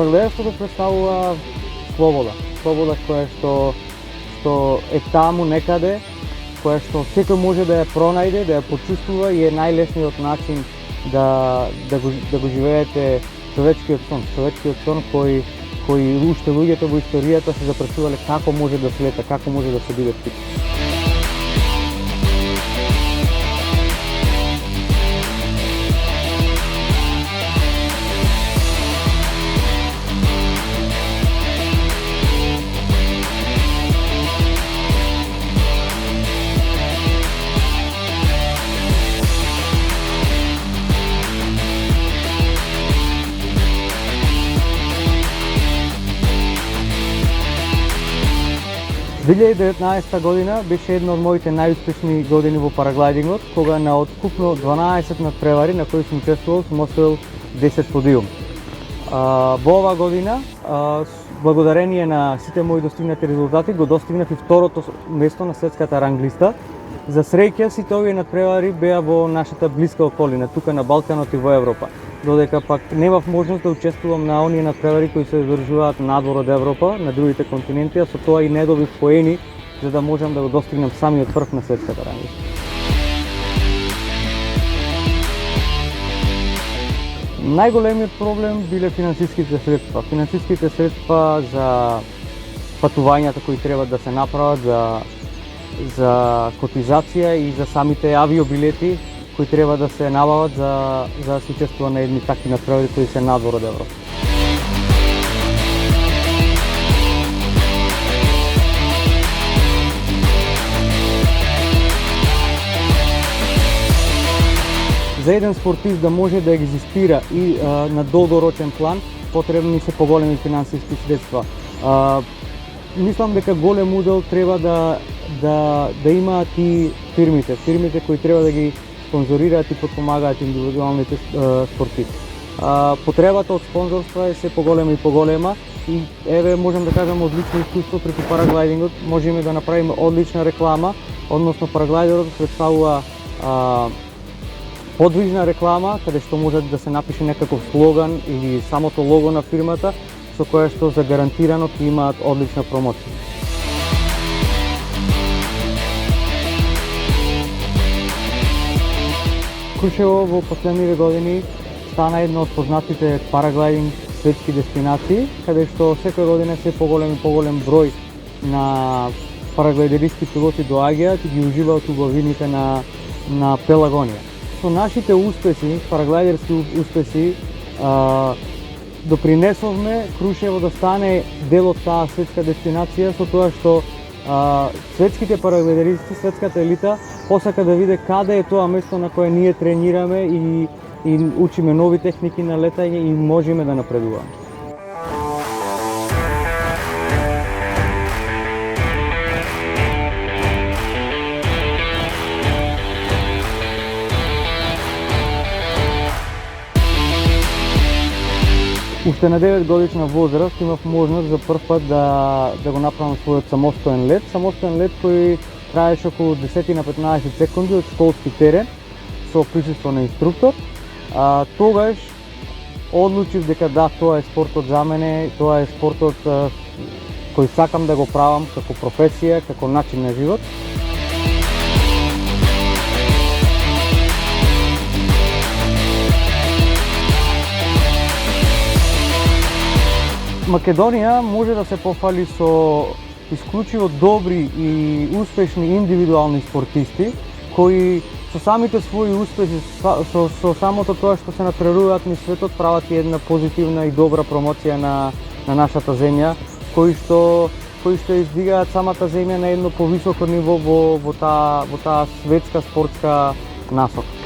Парагледарството представува слобода. Слобода која што е таму некаде, која што секој може да ја пронајде, да ја почувствува и е најлесниот начин да го живеете човечкиот сон кој уште луѓето во историјата се запрашувале како може да слета, како може да се биде птица. – 2019 година беше една од моите најуспешни години во параглайдингот, кога на откупно 12 надпревари на кои сум учествувал сум освоил 10 подиум. Во оваа година, благодарение на сите мои достигнати резултати, го достигнав и второто место на светската ранглиста. За среќа, сите овие надпревари беа во нашата блиска околина, тука на Балканот и во Европа. Додека пак немав можност да учествувам на оние надпревари кои се одржуваат надвор од Европа, на другите континенти, а со тоа и не добив поени за да можам да го достигнам самиот врв на светската ранглиста. Најголемиот проблем биле финансиските средства. Финансиските средства за патувањата кои треба да се направат, за котизација и за самите авиобилети кои треба да се набават за да се учествува на едни такви надпревари кои се надвор од Европа. За еден спортист да може да екзистира и на долгорочен план, потребни се поголеми финансиски средства. Мислам дека голем удел треба да имаат и фирмите кои треба да ги спонзорираат и подпомагаат индивидуалните спортисти. Потребата од спонзорства е се поголема и поголема и еве можам да кажам од лично искуство преку параглайдингот можеме да направиме одлична реклама, односно параглайдерот представува подвижна реклама каде што може да се напише некаков слоган или самото лого на фирмата со кое што загарантирано ќе имаат одлична промоција. Крушево во последниве години стана една од познатите параглайдинг светски дестинации, каде што секоја година се поголем и поголем број на параглайдеристи пилоти доаѓаат и ги уживаат убавините на Пелагонија. Со нашите успеси, параглайдерски успеси, допринесовме Крушево да стане дел од таа светска дестинација со тоа што светските параглайдеристи, светската елита посака да види каде е тоа место на кое ние тренираме и учиме нови техники на летање и можеме да напредуваме. Уште на 9 годишна возраст имав можност за прв пат да го направам својот самостоен лет. Самостоен лет кој траеше околу 10 на 15 секунди од школски терен со присуство на инструктор. Тогаш одлучив дека да, тоа е спортот за мене, тоа е спортот кој сакам да го правам како професија, како начин на живот. Македонија може да се пофали со исклучиво добри и успешни индивидуални спортисти кои со самите своји успеси, со самото тоа што се натпреваруваат низ светот, прават и една позитивна и добра промоција на нашата земја, кои што издигаат самата земја на едно повисоко ниво во таа светска спортска насока.